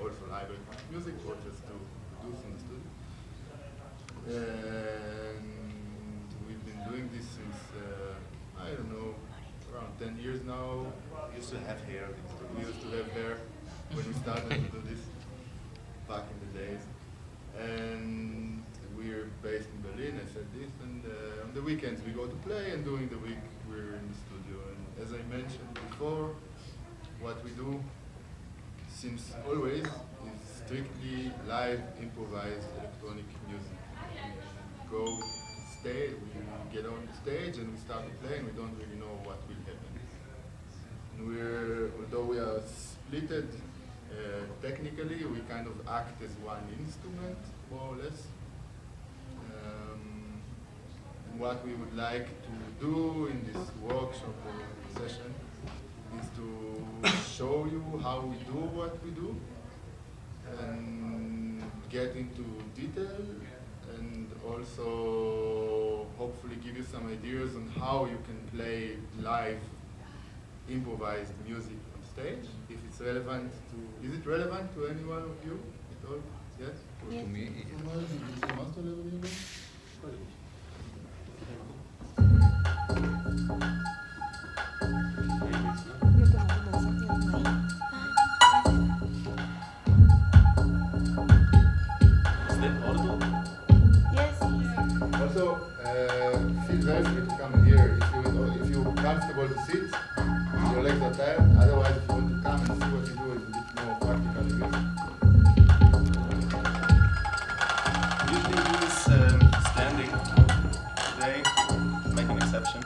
also live electronic music or just to produce in the studio. And we've been doing this since, I don't know, around 10 years now. We used to have hair. We used to have hair when we started to do this back in the days. And we're based in Berlin, I said this, and on the weekends we go to play, and during the week we're in the studio. And as I mentioned before, what we do since always is strictly live, improvised electronic music. We go stage, we get on the stage and we start to play, and we don't really know what will happen. And although we are splitted technically, we kind of act as one instrument, more or less. And what we would like to do in this workshop or session is to show you how we do what we do and get into detail, and also hopefully give you some ideas on how you can play live improvised music on stage. If it's relevant to, is it relevant to any one of you at all? Yes? To me, Also, feel very free to come here if you're comfortable to sit, your legs are tired. Otherwise, if you want to come and see what we do, it's a bit more practical, I guess. Usually do this standing. Today, make an exception.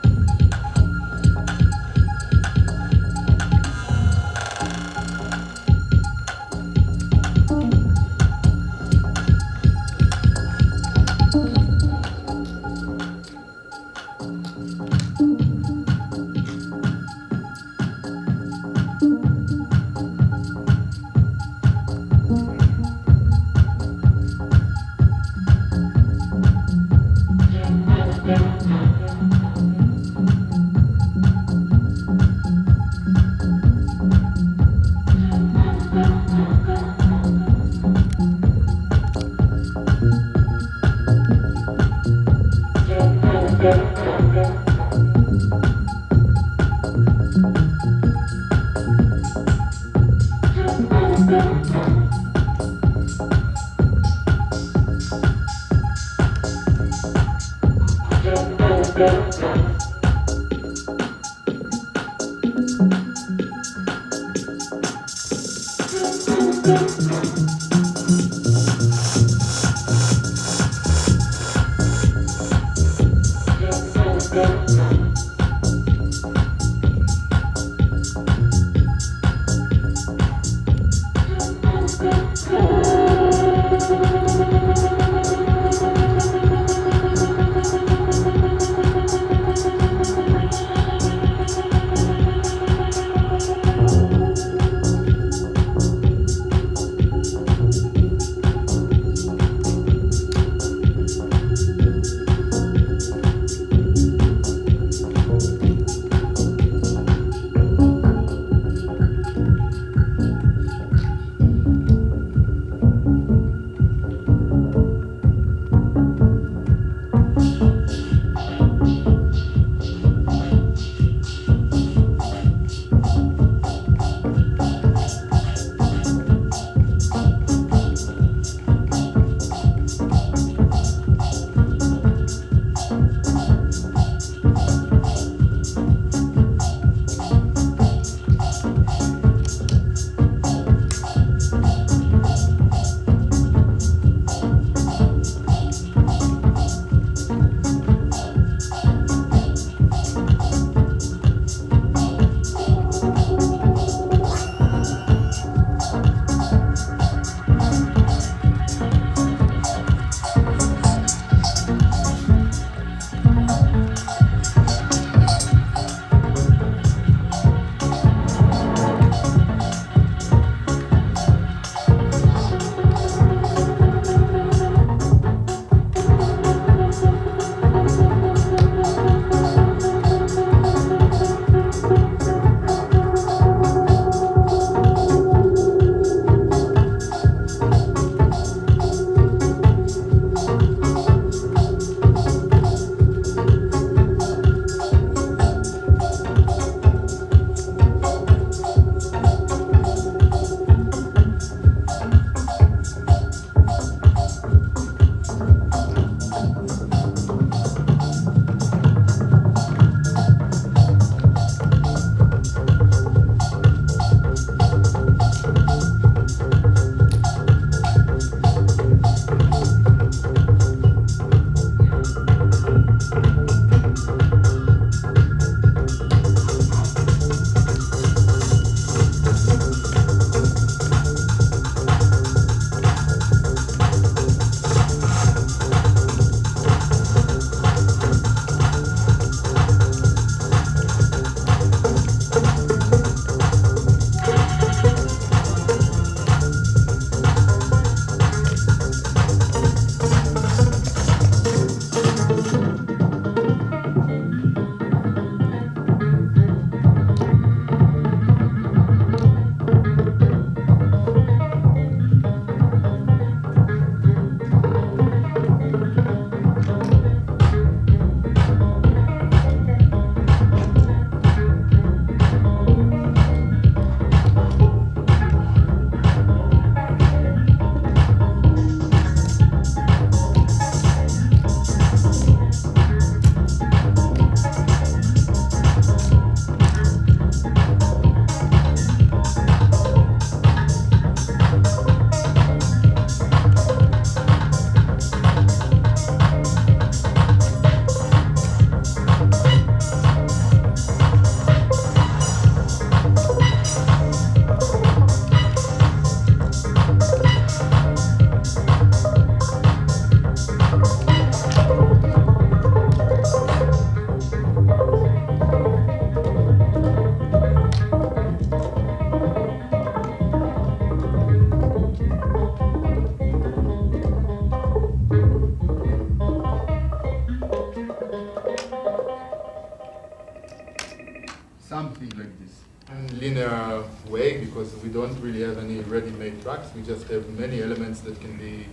Something like this. In linear way, because we don't really have any ready-made tracks, we just have many elements that can be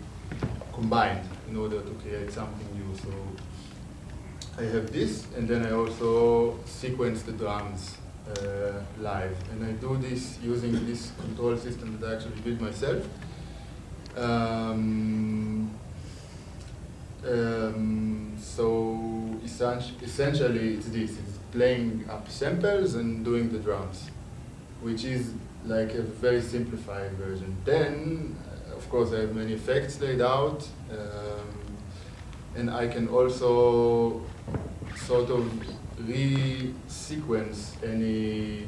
combined in order to create something new. So I have this, and then I also sequence the drums live. And I do this using this control system that I actually built myself. So essentially it's this, it's playing up samples and doing the drums, which is like a very simplified version. Then, of course, I have many effects laid out, and I can also sort of re-sequence any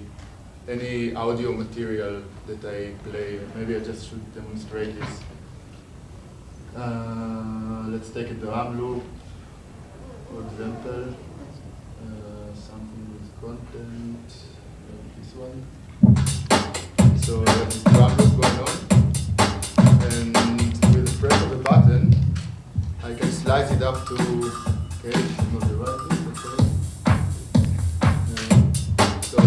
audio material that I play. Maybe I just should demonstrate this. Let's take a drum loop, for example, something with content, like this one. So I have this drum loop going on, and with the press of a button, I can slice it up to, okay, not the right thing, okay. So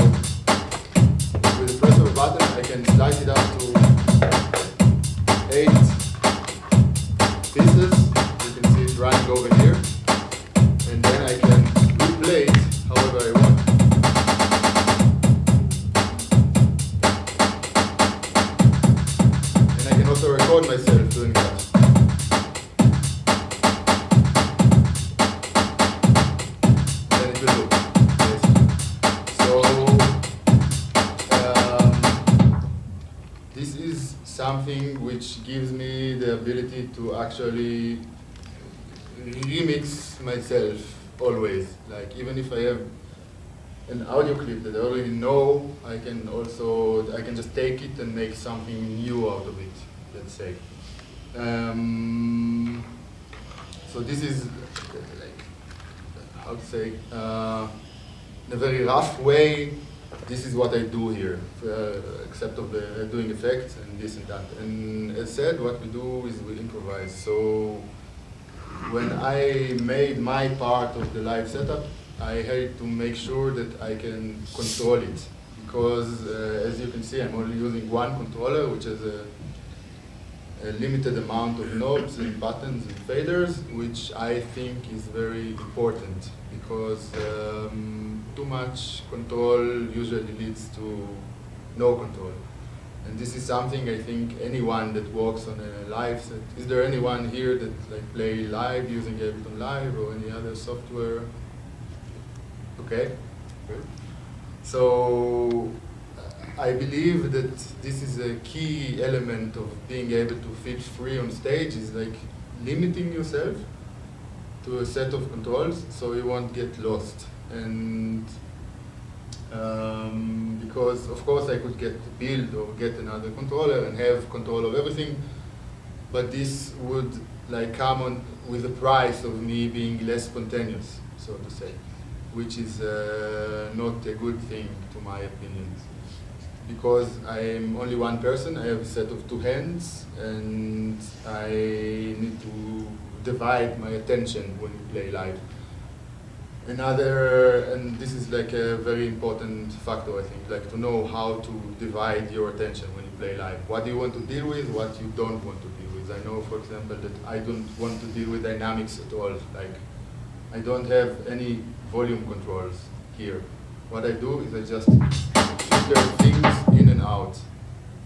with the press of a button, I can slice it up to 8 pieces. You can see it running over here, and then I can replay it however I want. And I can also record myself doing that. Then it will loop, basically. So this is something which gives me the ability to actually remix myself always. Like even if I have an audio clip that I already know, I can just take it and make something new out of it, let's say. So this is like, how to say, in a very rough way, this is what I do here, except of the doing effects and this and that. And as said, what we do is we improvise. So when I made my part of the live setup, I had to make sure that I can control it. Because as you can see, I'm only using one controller, which has a limited amount of knobs and buttons and faders, which I think is very important. Because too much control usually leads to no control. And this is something I think anyone that works on a live set. Is there anyone here that like play live using Ableton Live or any other software? Okay, good. So I believe that this is a key element of being able to feel free on stage, is like limiting yourself to a set of controls so you won't get lost. And because of course I could build or get another controller and have control of everything, but this would like come on with the price of me being less spontaneous, so to say, which is not a good thing to my opinion. Because I am only one person, I have a set of 2 hands, and I need to divide my attention when we play live. And this is like a very important factor, I think, like to know how to divide your attention when you play live. What do you want to deal with, what you don't want to deal with. I know, for example, that I don't want to deal with dynamics at all. Like, I don't have any volume controls here. What I do is I just filter things in and out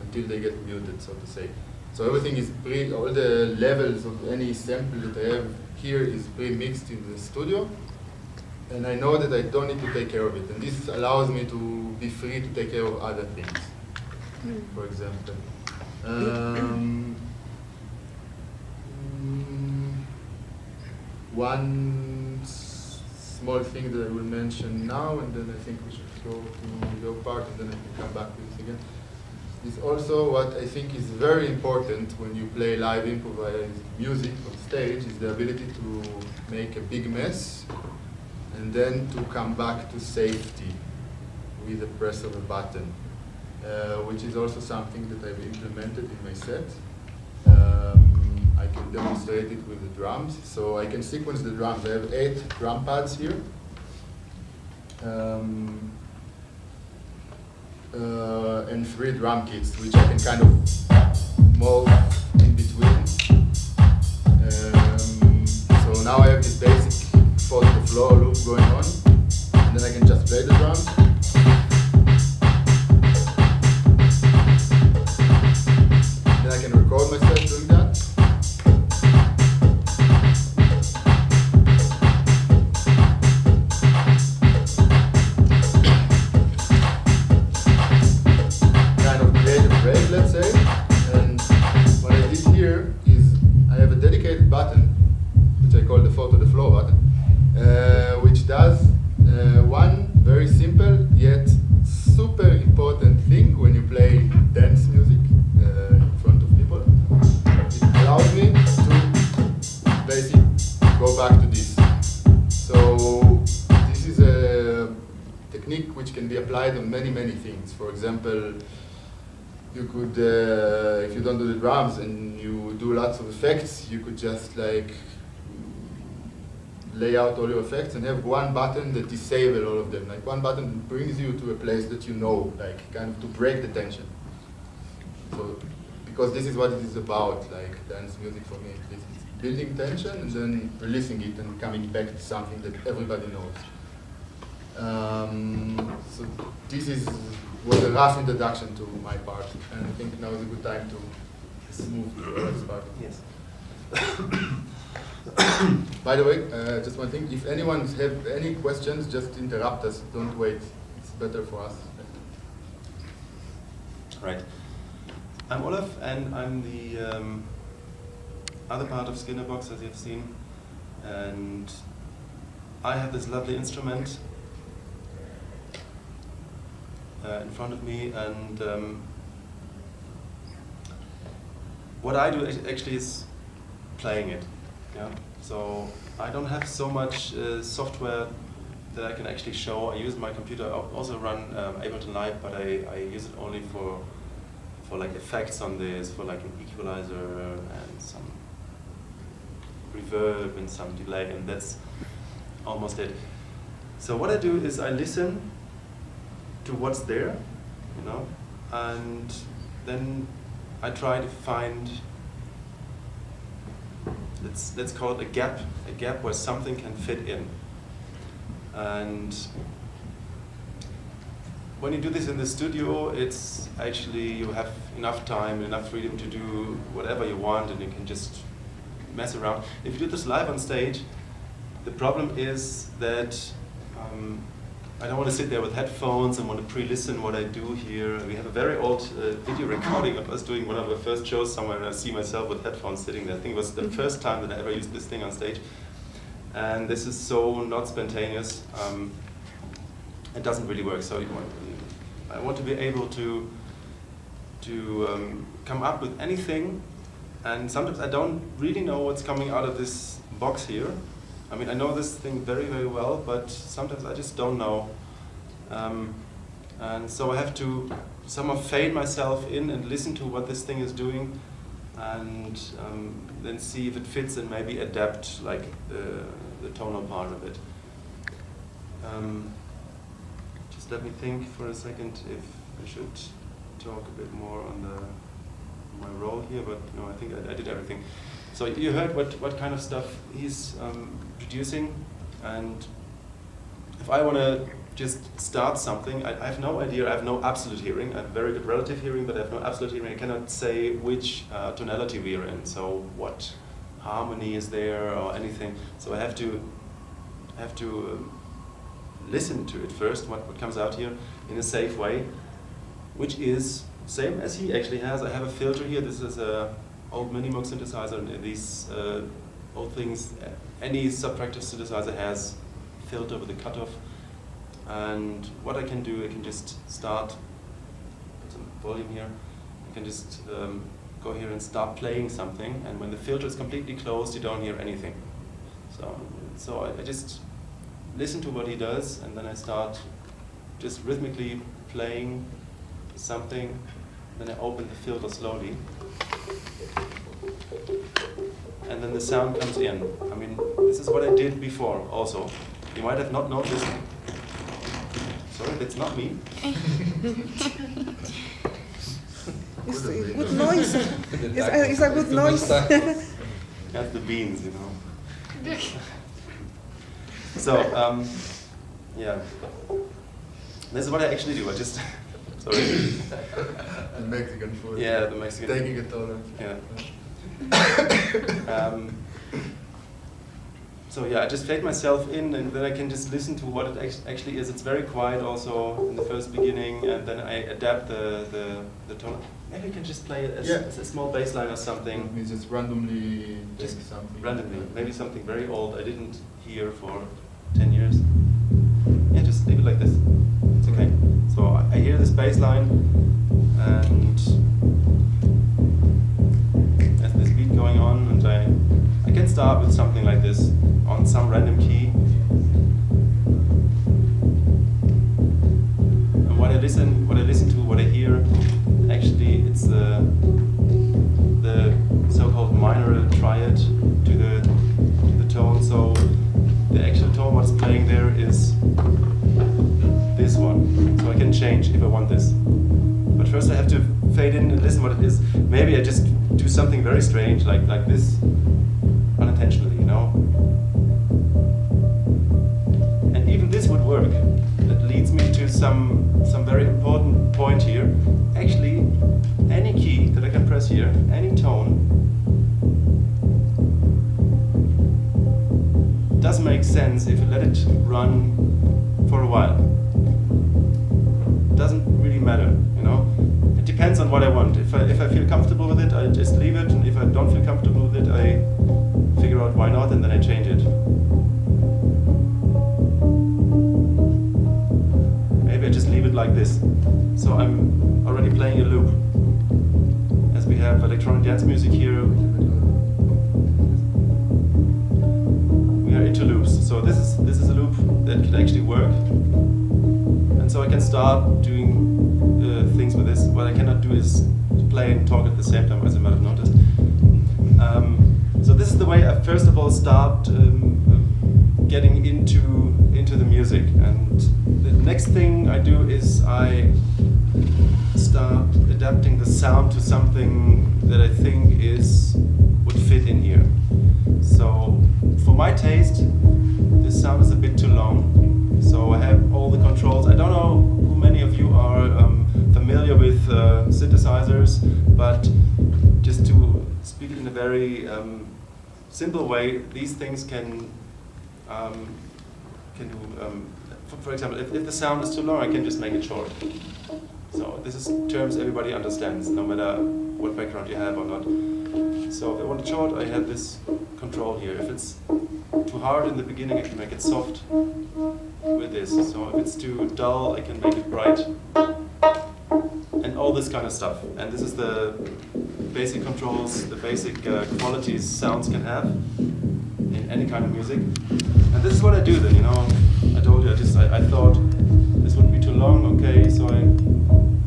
until they get muted, so to say. So everything is all the levels of any sample that I have here is pre-mixed in the studio. And I know that I don't need to take care of it. And this allows me to be free to take care of other things, for example. One small thing that I will mention now, and then I think we should go to your part, and then I can come back to this again, is also what I think is very important when you play live improvised music on stage, is the ability to make a big mess and then to come back to safety with the press of a button, which is also something that I've implemented in my set. I can demonstrate it with the drums. So I can sequence the drums. I have 8 drum pads here. And 3 drum kits, which I can kind of mold in between. So now I have this basic follow the floor loop going on, and then I can just play the drums. Then I can record myself doing that. Let's say, and what I did here is I have a dedicated button, which I call the photo the floor button, which does one very simple yet super important thing when you play dance music in front of people. It allows me to basically go back to this. So this is a technique which can be applied on many things. For example, you could, if you don't do the drums and you do lots of effects, you could just like lay out all your effects and have one button that disable all of them. Like one button that brings you to a place that you know, like kind of to break the tension. So, because this is what it is about, like dance music for me. It's building tension and then releasing it and coming back to something that everybody knows. So this was a rough introduction to my part, and I think now is a good time to move to the next part. Yes. By the way, just one thing, if anyone has any questions, just interrupt us, don't wait. It's better for us. Right. I'm Olaf, and I'm the other part of Skinnerbox, as you've seen. And I have this lovely instrument in front of me, and what I do actually is playing it. Yeah. So I don't have so much software that I can actually show. I use my computer. I also run Ableton Live, but I use it only for like effects on this, for like an equalizer and some reverb and some delay, and that's almost it. So what I do is I listen to what's there, you know, and then I try to find, let's call it a gap where something can fit in. And when you do this in the studio, it's actually, you have enough time, enough freedom to do whatever you want, and you can just mess around. If you do this live on stage, the problem is that I don't want to sit there with headphones and want to pre-listen what I do here. We have a very old video recording of us doing one of the first shows somewhere, and I see myself with headphones sitting there. I think it was the first time that I ever used this thing on stage. And this is so not spontaneous. It doesn't really work. So I want to be able to come up with anything, and sometimes I don't really know what's coming out of this box here. I mean, I know this thing very, very well, but sometimes I just don't know. And so I have to somehow fade myself in and listen to what this thing is doing, and then see if it fits and maybe adapt like the tonal part of it. Just let me think for a second if I should talk a bit more on my role here, but no, I think I did everything. So you heard what kind of stuff he's producing, and if I want to just start something, I have no idea, I have no absolute hearing. I have very good relative hearing, but I have no absolute hearing. I cannot say which tonality we are in, so what harmony is there or anything. So I have to listen to it first, what comes out here in a safe way, which is same as he actually has. I have a filter here. This is a old Minimoog synthesizer, and these old things, any subtractive synthesizer has filter with a cutoff. And what I can do, I can just start, put some volume here, I can just go here and start playing something, and when the filter is completely closed, you don't hear anything. So I just listen to what he does, and then I start just rhythmically playing something, then I open the filter slowly. and then the sound comes in. I mean, this is what I did before also. You might have not noticed. Sorry, that's not me. It's a good noise. It's a good noise. That's the beans, you know. So, yeah. This is what I actually do. I just, sorry. The Mexican food. Yeah, the Mexican. Taking a toll. Yeah. So yeah, I just fade myself in, and then I can just listen to what it actually is. It's very quiet also in the first beginning, and then I adapt the tone. Maybe you can just play it as a small bass line or something. Let me just randomly Just take something. randomly. Maybe something very old I didn't hear for 10 years. Yeah, just leave it like this. It's okay. So I hear this bass line, and there's this beat going on, and I can start with something like this on some random key. And what I listen to, what I hear, actually it's the so-called minor triad to the tone. So the actual tone what's playing there is this one. So I can change if I want this. But first I have to fade in and listen what it is. Maybe I just do something very strange like this, unintentionally, you know. And even this would work. That leads me to some very important point here. Actually, any key that I can press here, any tone, does make sense if you let it run for a while. Doesn't really matter, you know. It depends on what I want. If I feel comfortable with it, I just leave it, and if I don't feel comfortable with it, I figure out why not, and then I change it. Maybe I just leave it like this. So I'm already playing a loop. As we have electronic dance music here, we are into loops. So this is a loop that could actually work. And so I can start doing things with this. What I cannot do is play and talk at the same time, as you might have noticed. So this is the way I first of all start getting into the music. And the next thing I do is I start adapting the sound to something that I think would fit in here. So for my taste, this sound is a bit too long. So I have all the controls. I don't know who many of you are familiar with synthesizers, but just to speak it in a very simple way, these things can do. For example, if the sound is too long, I can just make it short. So this is terms everybody understands, no matter what background you have or not. So if I want it short, I have this control here. If it's too hard in the beginning, I can make it soft with this. So if it's too dull, I can make it bright. And all this kind of stuff. And this is the basic controls, the basic qualities sounds can have in any kind of music. And this is what I do then, you know. I told you, I thought this would be too long, okay, so I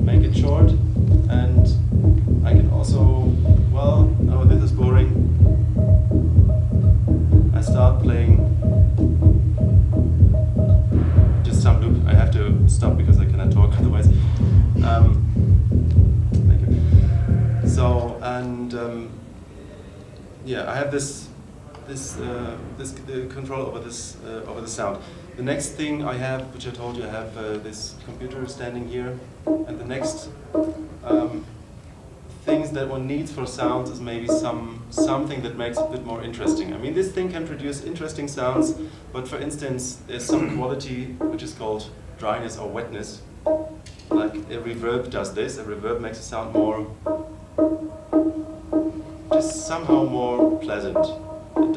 make it short. And I can also, well, oh, this is boring. I start playing just some loop. I have to stop because I cannot talk otherwise. Thank you. So, and yeah, I have the control over over the sound. The next thing I have, which I told you, I have this computer standing here, and the next things that one needs for sounds is maybe something that makes it a bit more interesting. I mean, this thing can produce interesting sounds, but for instance, there's some quality which is called dryness or wetness. Like a reverb does this. A reverb makes a sound more, just somehow more pleasant. It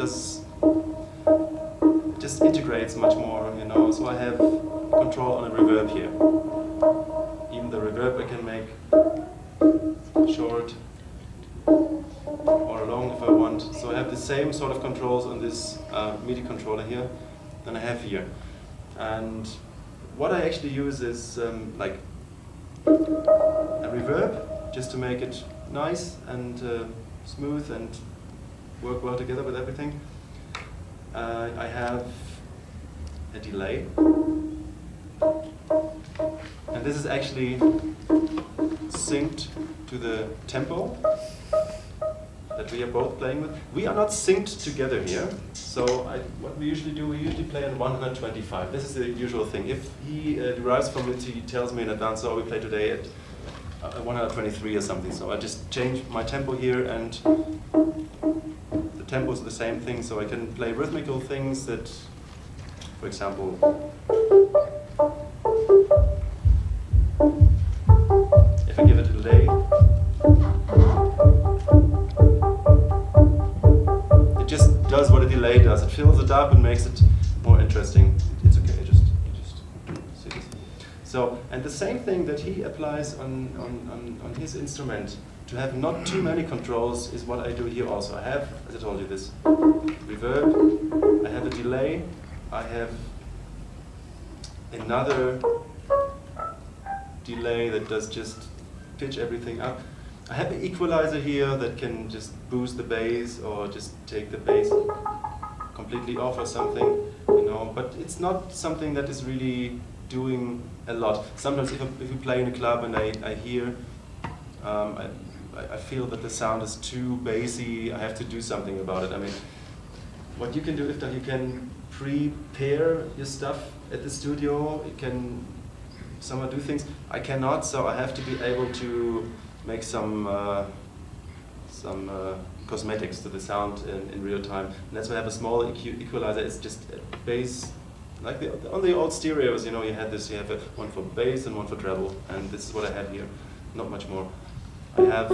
just integrates much more, you know. So I have control on a reverb here. Even the reverb I can make short or long if I want. So I have the same sort of controls on this MIDI controller here than I have here. And what I actually use is like a reverb, just to make it nice and smooth and work well together with everything. I have a delay. And this is actually synced to the tempo that we are both playing with. We are not synced together here. So what we usually do, we usually play at 125. This is the usual thing. If he derives from it, he tells me in advance, so we play today at 123 or something. So I just change my tempo here, and the tempo is the same thing. So I can play rhythmical things that, for example, if I give it a delay, it just does what a delay does. It fills it up and makes it more interesting. It's okay, just see this. So, and the same thing that he applies on his instrument, to have not too many controls, is what I do here also. I have, as I told you, this reverb, I have a delay, I have another delay that does just pitch everything up. I have an equalizer here that can just boost the bass or just take the bass completely off or something, you know. But it's not something that is really doing a lot. Sometimes if we play in a club and I hear, I feel that the sound is too bassy, I have to do something about it. I mean, what you can do is that you can prepare your stuff at the studio. You can somehow do things. I cannot, so I have to be able to make some cosmetics to the sound in real time. And that's why I have a small equalizer. It's just a bass, like on the old stereos, you know, you had this, you have one for bass and one for treble, and this is what I have here, not much more. I have,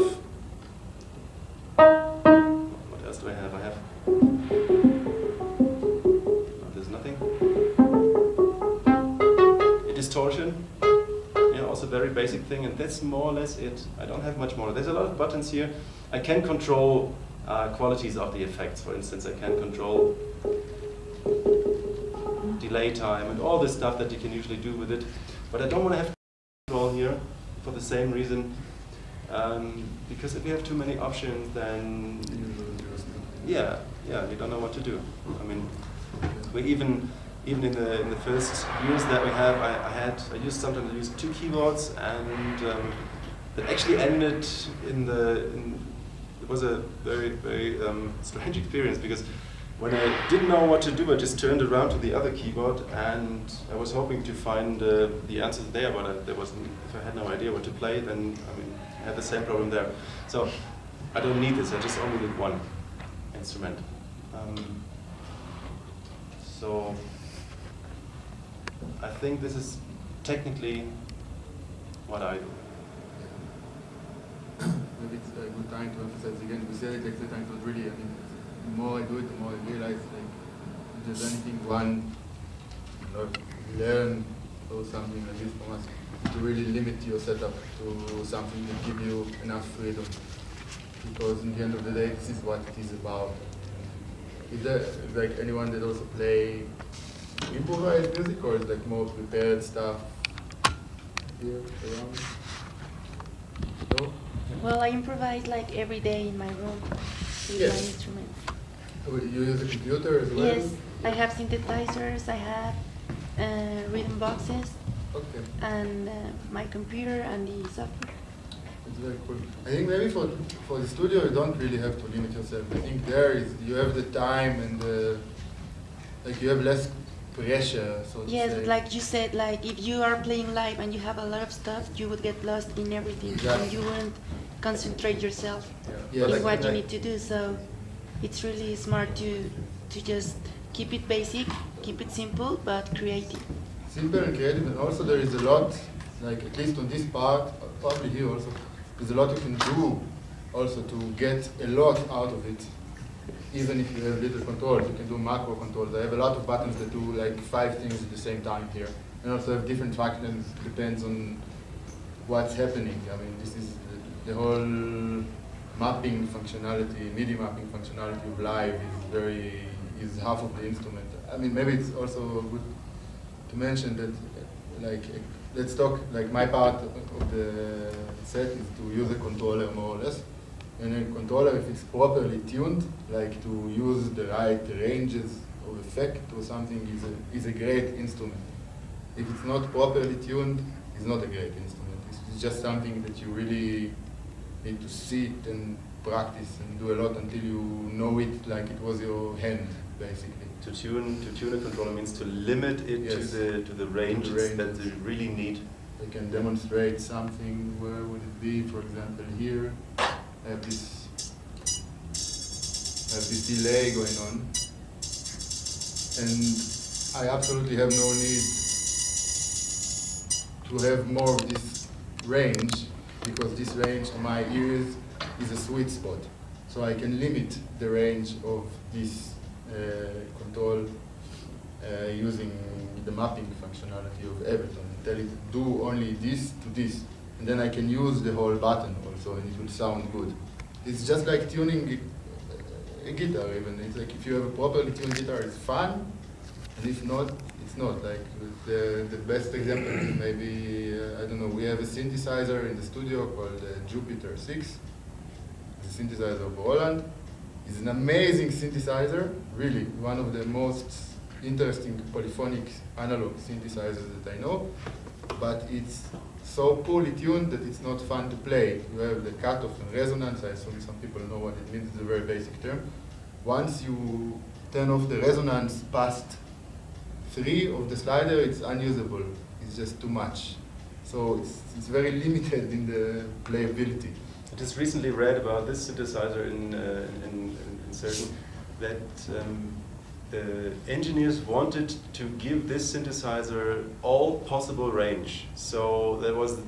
what else do I have? I have, there's nothing. A distortion, also a very basic thing, and that's more or less it. I don't have much more. There's a lot of buttons here. I can control qualities of the effects. For instance, I can control delay time and all this stuff that you can usually do with it. But I don't want to have control here for the same reason. Because if you have too many options, then yeah, you don't know what to do. I mean, we even in the first years that we have, I used sometimes use 2 keyboards, and that actually ended it was a very strange experience, because when I didn't know what to do, I just turned around to the other keyboard, and I was hoping to find the answers there, but if I had no idea what to play, then I had the same problem there. So I don't need this. I just only need one instrument. So I think this is technically what I do. Maybe it's a good time to emphasize again. We said it like 3 times, but really, the more I do it, the more I realize, like, if there's anything one learn or something like this from us, to really limit your setup to something that gives you enough freedom. Because in the end of the day, this is what it is about. Is there like anyone that also play improvised music, or is like more prepared stuff here around? No? Well, I improvise like every day in my room with my instruments. You use a computer as well? Yes, I have synthesizers, I have rhythm boxes, Okay. and my computer and the software. It's very cool. I think maybe for the studio, you don't really have to limit yourself. I think you have the time and like you have less pressure, so to Yes, say. but like you said, like if you are playing live and you have a lot of stuff, you would get lost in everything, Exactly. and you wouldn't concentrate yourself Yeah, in like- what you like- need to do. So it's really smart to just keep it basic, keep it simple, but creative. Simple and creative, and also there is a lot, like at least on this part, probably here also, there's a lot you can do also to get a lot out of it. Even if you have little controls, you can do macro controls. I have a lot of buttons that do like 5 things at the same time here. And also have different functions, depends on what's happening. I mean, this is the whole mapping functionality, MIDI mapping functionality of live is half of the instrument. I mean, maybe it's also good to mention that, like, let's talk, like my part of the set is to use a controller more or less. And a controller, if it's properly tuned, like to use the right ranges of effect or something, is a great instrument. If it's not properly tuned, it's not a great instrument. It's just something that you really need to sit and practice and do a lot until you know it like it was your hand, basically. To tune a controller means to limit it Yes. to the ranges that you really need. I can demonstrate something. Where would it be? For example, here I have this delay going on, and I absolutely have no need to have more of this range, because this range on my ears is a sweet spot. So I can limit the range of this control using the mapping functionality of Ableton. Tell it to do only this to this, and then I can use the whole button also, and it will sound good. It's just like tuning a guitar even. It's like if you have a properly tuned guitar, it's fun, and if not, it's not. Like the best example is maybe, I don't know, we have a synthesizer in the studio called Jupiter 6. It's a synthesizer of Roland. It's an amazing synthesizer, really, one of the most interesting polyphonic analog synthesizers that I know, but it's so poorly tuned that it's not fun to play. You have the cutoff and resonance. I assume some people know what it means. It's a very basic term. Once you turn off the resonance past 3 of the slider, it's unusable. It's just too much. So it's very limited in the playability. I just recently read about this synthesizer in certain that the engineers wanted to give this synthesizer all possible range. So that was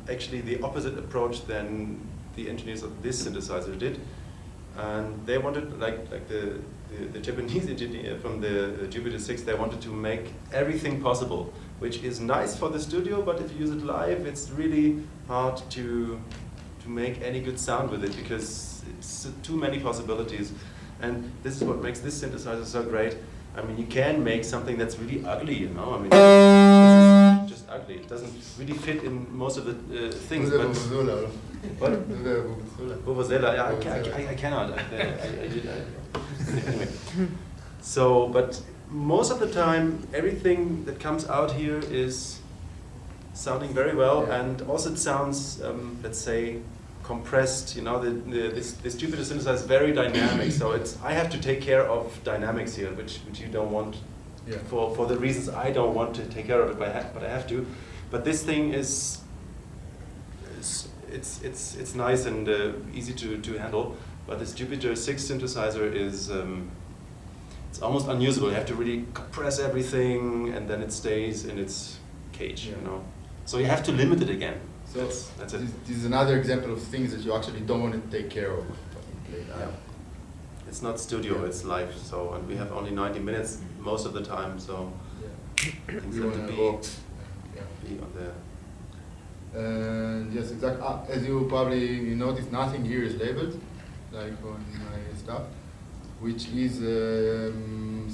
actually the opposite approach than the engineers of this synthesizer did. And they wanted, like the Japanese engineer from the Jupiter 6, they wanted to make everything possible, which is nice for the studio, but if you use it live, it's really hard to make any good sound with it, because it's too many possibilities. And this is what makes this synthesizer so great. I mean, you can make something that's really ugly, you know. I mean, this is just ugly. It doesn't really fit in most of the things. But what? Vuvuzela, yeah, I cannot. Anyway. So, but most of the time, everything that comes out here is sounding very well, and also it sounds, let's say, compressed. You know, this Jupiter synthesizer is very dynamic, so I have to take care of dynamics here, which you don't want, for the reasons I don't want to take care of it, but I have to. But this thing it's nice and easy to handle. But this Jupiter 6 synthesizer is it's almost unusable. You have to really compress everything, and then it stays in its cage. You know, so you have to limit it again. So that's it. This is another example of things that you actually don't want to take care of. Yeah. It's not studio, it's live. So, and we have only 90 minutes most of the time. So things have to be on there. And yes, exactly. As you probably noticed, nothing here is labeled, like on my stuff, which is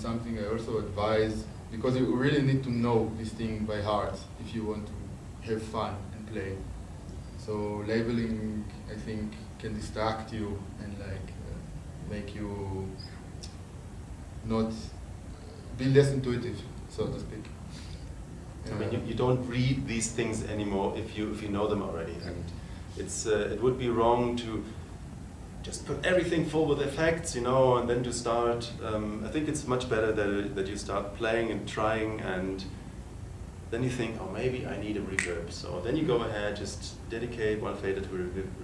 something I also advise, because you really need to know this thing by heart if you want to have fun and play. So labeling, I think, can distract you and make you not be less intuitive, so to speak. I mean, you don't read these things anymore if you know them already, and it would be wrong to just put everything full with effects, and then to start. I think it's much better that you start playing and trying, and then you think, oh, maybe I need a reverb. So then you go ahead, just dedicate one fader to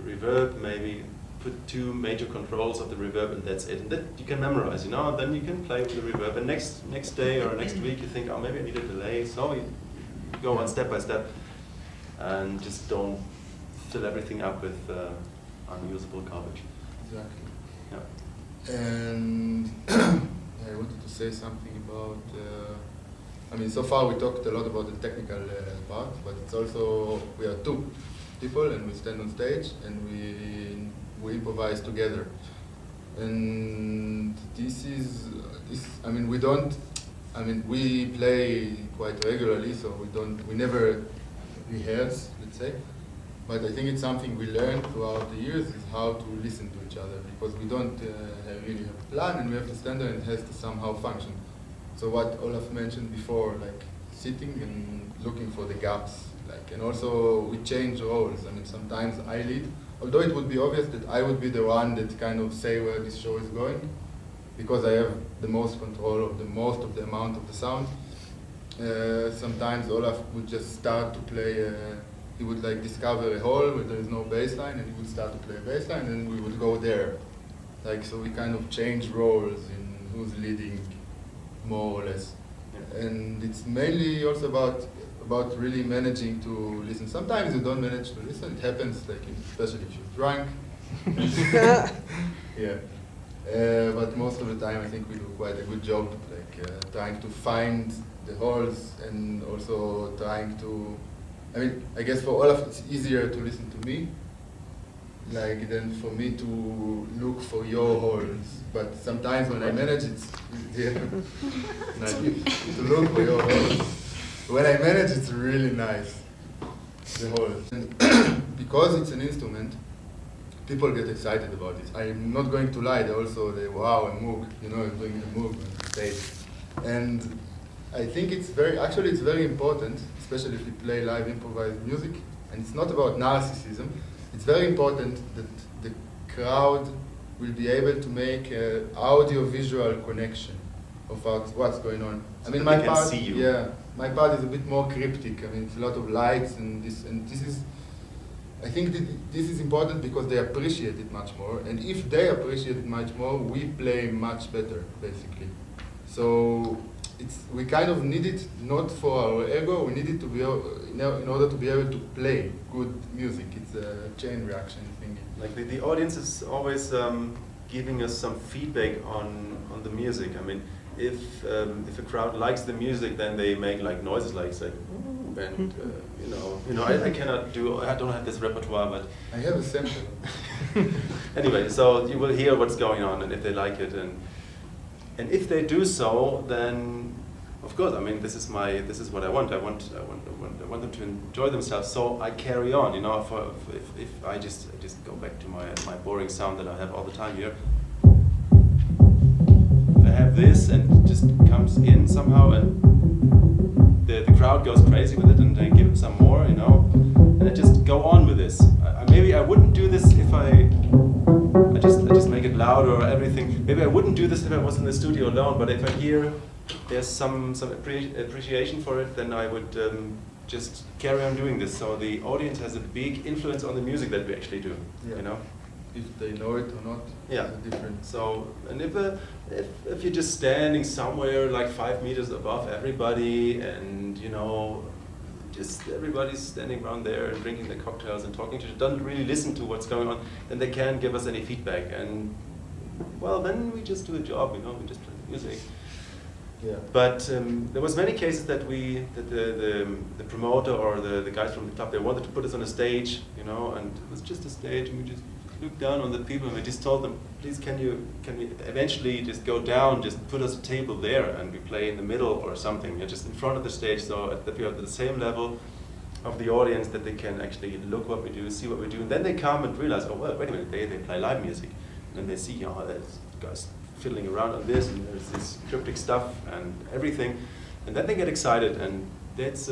reverb, maybe put 2 major controls of the reverb, and that's it. And that you can memorize, and then you can play with the reverb. And next day or next week, you think, oh, maybe I need a delay. So you go on step by step, and just don't fill everything up with unusable garbage. Exactly. Yeah. And I wanted to say something about. I mean, so far we talked a lot about the technical part, but it's also we are 2 people, and we stand on stage and we improvise together. And this. I mean, we play quite regularly, so we never rehearse, let's say. But I think it's something we learned throughout the years. It's how to listen to each other, because we don't really have a plan, and we have to stand there and it has to somehow function. So what Olaf mentioned before, like sitting and looking for the gaps, like, and also we change roles. I mean, sometimes I lead, although it would be obvious that I would be the one that kind of say where this show is going, because I have the most control of the most of the amount of the sound. Sometimes Olaf would just start to play, he would like discover a hall where there is no bass line, and he would start to play a bass line, and we would go there. Like, so we kind of change roles in who's leading, more or less. Yeah. And it's mainly also about really managing to listen. Sometimes you don't manage to listen, it happens, like especially if you're drunk. Yeah. But most of the time I think we do quite a good job, like trying to find the holes, and also trying to, I mean, I guess for Olaf it's easier to listen to me, like, than for me to look for your holes. But sometimes when I manage, it's easier to look for your holes. When I manage, it's really nice, the holes. And because it's an instrument, people get excited about it. I'm not going to lie, they also, wow, a Moog, you know, I'm doing a Moog on stage. And I think it's very important, especially if you play live improvised music, and it's not about narcissism. It's very important that the crowd will be able to make an audio-visual connection of what's going on. I mean, my part, yeah, my part is a bit more cryptic. I mean, it's a lot of lights, and this is. I think that this is important because they appreciate it much more, and if they appreciate it much more, we play much better, basically. So we kind of need it not for our ego. We need it to be in order to be able to play good music. It's a chain reaction thing. Like the audience is always giving us some feedback on the music. I mean, if a crowd likes the music, then they make like noises like ooh, and I cannot do. I don't have this repertoire, but I have a sample. Anyway, so you will hear what's going on, and if they like it, and if they do so, then of course, I mean, this is what I want. I want them to enjoy themselves. So I carry on. You know, if I just go back to my boring sound that I have all the time here. If I have this and it just comes in somehow, and the crowd goes crazy with it, and I give it some more, you know, and I just go on with this. Maybe I wouldn't do this if I just make it louder or everything. Maybe I wouldn't do this if I was in the studio alone. But if I hear there's some appreciation for it, then I would just carry on doing this. So the audience has a big influence on the music that we actually do. Yeah. You know, if they know it or not. Yeah. It's different. So, and if you're just standing somewhere like 5 meters above everybody, and you know, just everybody's standing around there and drinking their cocktails and talking to you, don't really listen to what's going on, then they can't give us any feedback. And well, then we just do a job. You know, we just play the music. Yeah. But there was many cases that the promoter or the guys from the club, they wanted to put us on a stage, you know, and it was just a stage, and we just looked down on the people, and we just told them, please, can we eventually just go down, just put us a table there, and we play in the middle or something, you know, just in front of the stage, so that we are at the same level of the audience, that they can actually look what we do, see what we do, and then they come and realize, oh well, wait a minute, they play live music, and then they see, you know, there's guys fiddling around on this, and there's this cryptic stuff and everything, and then they get excited, and that's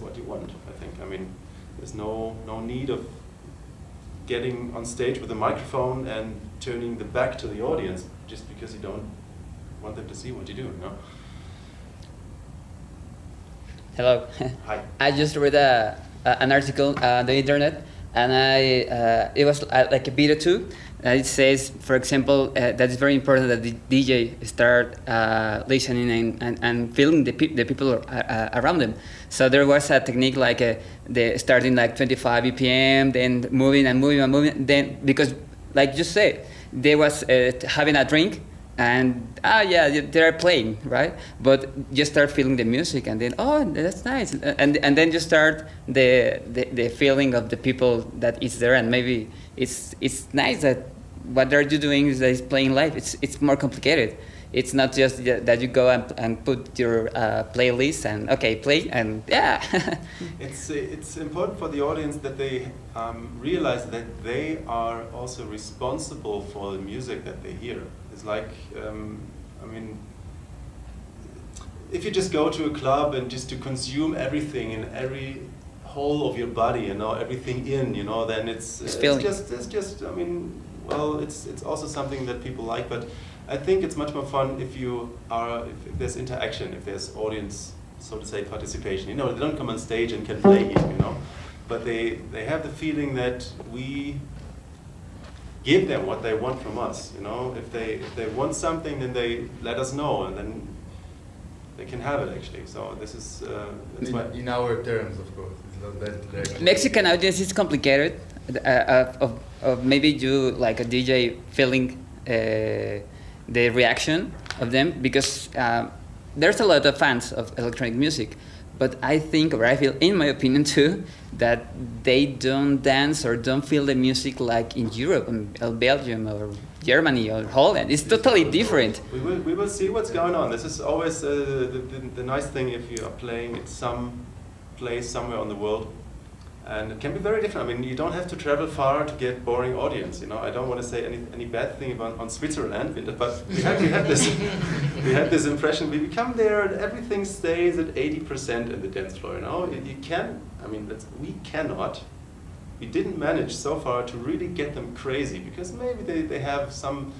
what you want, I think. I mean, there's no need of getting on stage with a microphone and turning the back to the audience just because you don't want them to see what you do, you know? Hello. Hi. I just read an article on the internet, and it was like a beta 2. It says, for example, that it's very important that the DJ start listening and feeling the people around them. So there was a technique like the starting like 25 BPM, then moving and moving and moving. Then because, like you said, they was having a drink, and yeah, they're playing, right? But you start feeling the music, and then that's nice, and then you start the feeling of the people that is there, and maybe it's nice that what they're doing is playing live. It's more complicated. It's not just that you go and put your playlist and okay, play and yeah. It's important for the audience that they realize that they are also responsible for the music that they hear. It's like, I mean, if you just go to a club and just to consume everything in every whole of your body, you know, everything in, you know, then it's just I mean, well, it's also something that people like, but I think it's much more fun if there's interaction, if there's audience, so to say, participation. You know, they don't come on stage and can play here, you know, but they have the feeling that we give them what they want from us, you know. If they want something, then they let us know, and then they can have it actually. So this is that's why in our terms, of course. It's not that direct. Mexican audience is complicated. Of maybe you like a DJ feeling the reaction of them, because there's a lot of fans of electronic music, but I think, or I feel, in my opinion too, that they don't dance or don't feel the music like in Europe, in Belgium or Germany or Holland. It's totally different. We will see what's going on. This is always the nice thing if you are playing at some place somewhere on the world. And it can be very different. I mean, you don't have to travel far to get boring audience. You know, I don't want to say any bad thing about on Switzerland, but we had this impression. We come there and everything stays at 80% in the dance floor. You know, you can. I mean, we cannot. We didn't manage so far to really get them crazy, because maybe they have some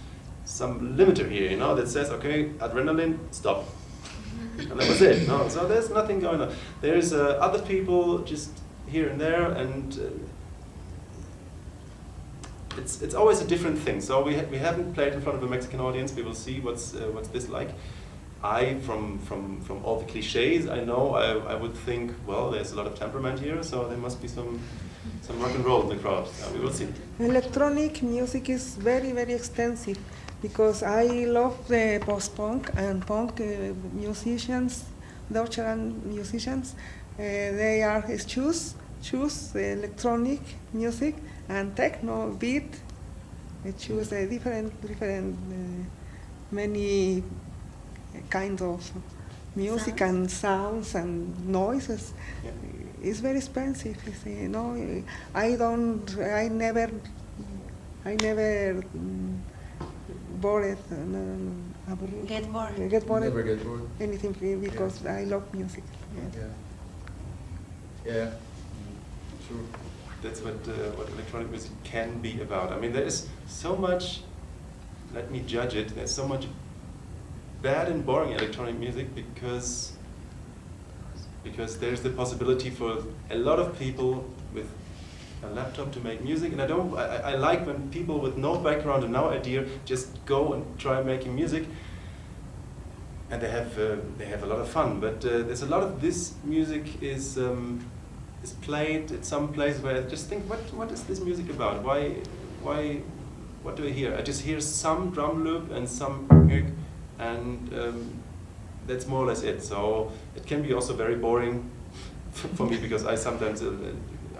limiter here. You know, that says, okay, adrenaline, stop. And that was it. No, so there's nothing going on. There's other people just here and there, and it's always a different thing. So we haven't played in front of a Mexican audience. We will see what's this like. From all the cliches I know, I would think, well, there's a lot of temperament here, so there must be some rock and roll in the crowd. We will see. Electronic music is very, very extensive, because I love the post-punk and punk musicians, Deutschland musicians. They are choose electronic music and techno beat. They choose different many kinds of music Sounds. and sounds and noises. Yeah. It's very expensive. You know, I never bored. Get bored. Get bored. Never get bored. Anything, because I love music. Yeah. Yeah. True. That's what electronic music can be about. I mean, there is so much. Let me judge it. There's so much bad and boring electronic music because there's the possibility for a lot of people with a laptop to make music, and I like when people with no background and no idea just go and try making music, and they have a lot of fun. But there's a lot of this music is played at some place where I just think, what is this music about? Why? What do I hear? I just hear some drum loop and some kick, and that's more or less it. So it can be also very boring for me, because I sometimes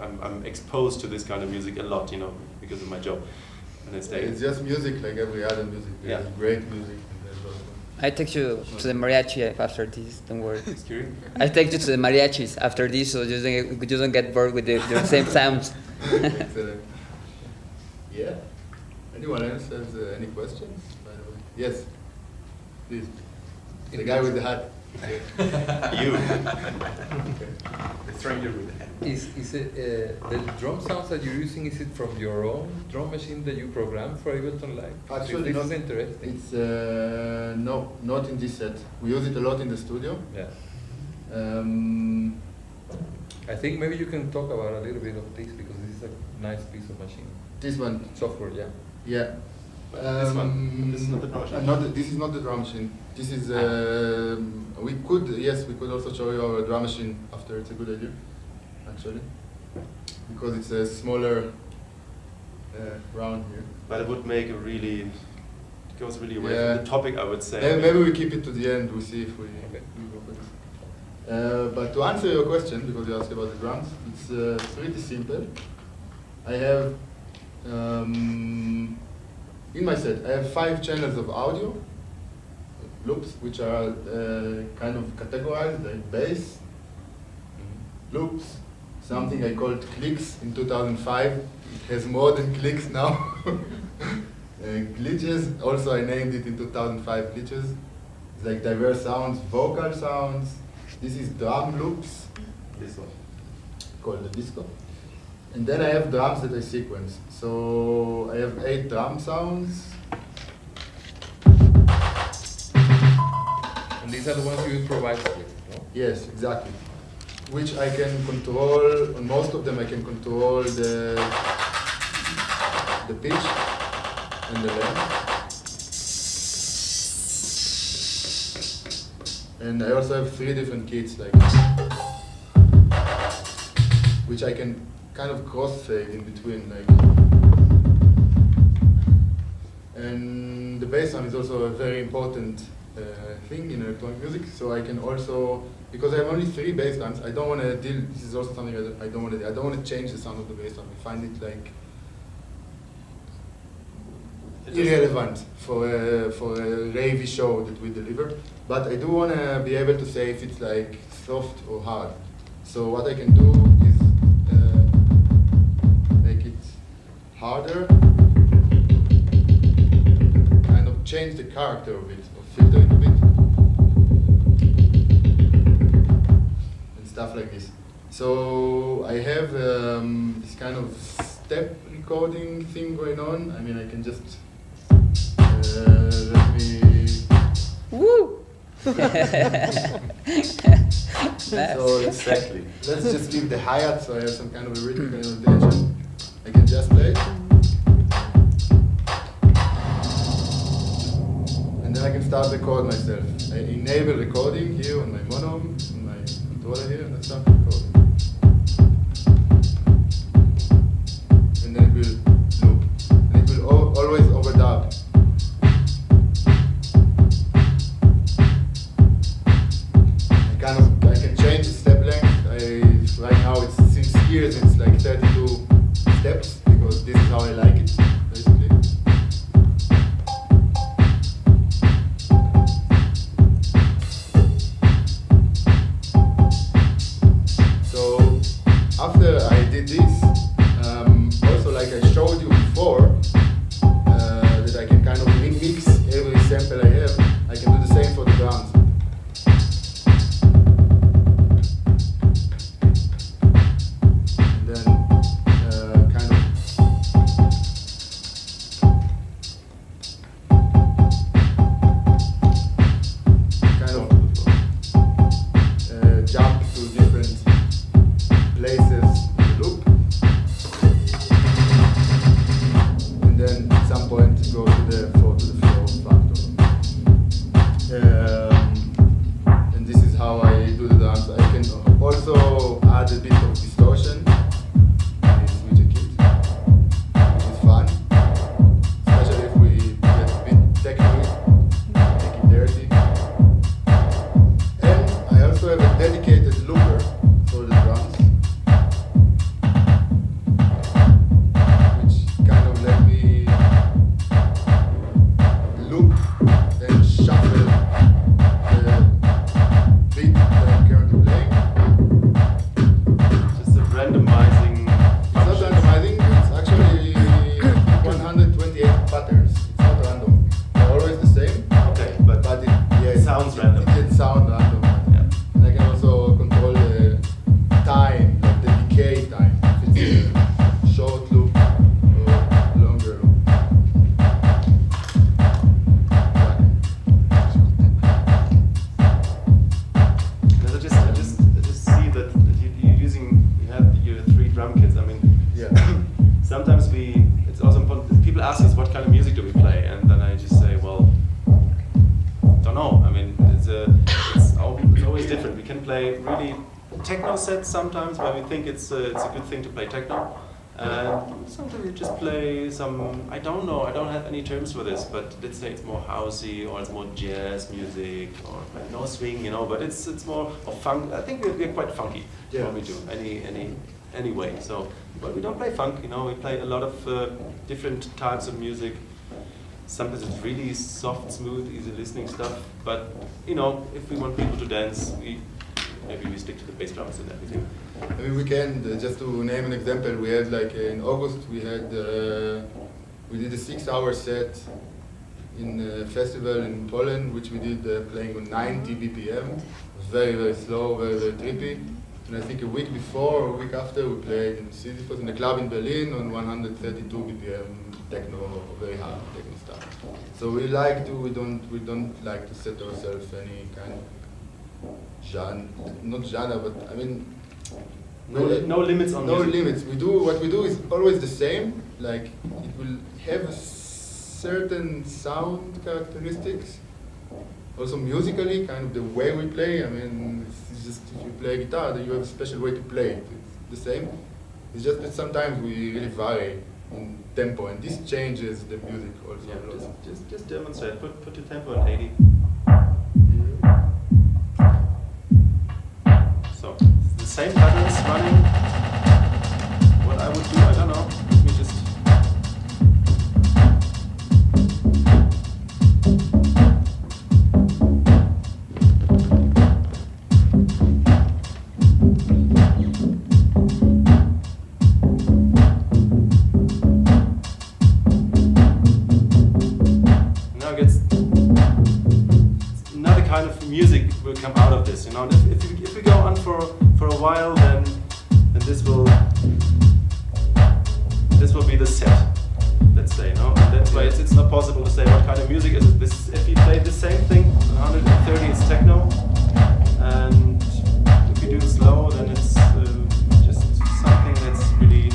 I'm exposed to this kind of music a lot, you know, because of my job. And It's just music like every other music. There's great music. And there's also I take you to the mariachi after this. Don't worry. Excuse me? I take you to the mariachis after this, so you don't get bored with the same sounds. excellent. Yeah. Anyone else has any questions? By the way? Yes. Please. The guy with the hat. You. The stranger with the hat. Is it the drum sounds that you're using? Is it from your own drum machine that you program for Ableton Live? Actually, this not. is interesting. It's no, not in this set. We use it a lot in the studio. Yeah. I I think maybe you can talk about a little bit of this, because this is a nice piece of machine. This one. Software, yeah. Yeah. This one. This is not the drum machine. This is not the drum machine. This is. We could also show you our drum machine after. It's a good idea, actually, because it's a smaller round here. But it would make a really, it goes really away Yeah. from the topic, I would say. Then maybe we keep it to the end. We see if we go for this. But to answer your question, because you asked about the drums, it's pretty simple. I have in my set I have 5 channels of audio, loops, which are kind of categorized like bass, loops, something I called clicks in 2005. It has more than clicks now. Glitches, also I named it in 2005 glitches. It's like diverse sounds, vocal sounds. This is drum loops. This one, called the disco. And then I have drums that I sequence. So I have 8 drum sounds. And these are the ones you improvise with, no? Yes, exactly. Which I can control, on most of them I can control the pitch and the length. And I also have 3 different kits, like, which I can kind of cross-fade in between, like. And the bass drum is also a very important thing in electronic music, so I can also, because I have only 3 bass drums, I don't want to deal, this is also something I don't want to do, I don't want to change the sound of the bass drum. I find it like irrelevant for a ravey show that we deliver, but I do want to be able to say if it's like soft or hard. So what I can do is make it harder, kind of change the character of it, or filter it a bit, and stuff like this. So I have this kind of step recording thing going on. I mean, I can just let me. Woo! So Exactly. let's just leave the hi-hat so I have some kind of a rhythmic notation. I can just play it. And then I can start record myself. I enable recording here on my mono, on my controller here, and I start recording. And then it will loop. And it will always overdub. I can change the step length. Right now it's since years it's like 32 steps because this is how I like it, basically. So after I did this, also like I showed you before, that I can kind of mix every sample I have. I can do the same for the drums. Sometimes where we think it's a good thing to play techno, and sometimes we just play some, I don't know, I don't have any terms for this, but let's say it's more housey or it's more jazz music or like no swing, you know, but it's more of funk. I think we're quite funky when we do any way. So, but we don't play funk, you know, we play a lot of different types of music. Sometimes it's really soft, smooth, easy listening stuff. But you know, if we want people to dance, maybe we stick to the bass drums and everything. I mean, we can, just to name an example, we had like in August, we did a 6-hour set in a festival in Poland, which we did playing on 90 BPM. It was very, very slow, very, very trippy. And I think a week before or a week after, we played in Sisyphus in a club in Berlin on 132 BPM techno, very hard techno stuff. So we don't like to set ourselves any kind of genre, not genre, but I mean, No limits on no music. limits. What we do is always the same. Like it will have certain sound characteristics. Also musically, kind of the way we play. I mean, it's just if you play guitar, then you have a special way to play it. It's the same. It's just that sometimes we really vary in tempo, and this changes the music also. Yeah, a lot. just demonstrate. Put your tempo at 80. So the same patterns running. What I would do, I don't know. Let me just. Now gets another kind of music will come out of this, you know. And if we go on for a while, then this will be the set. Let's say, no. And that's why it's not possible to say what kind of music is it. This if you play the same thing, 130 it's techno, and if you do slow, then it's just something that's really.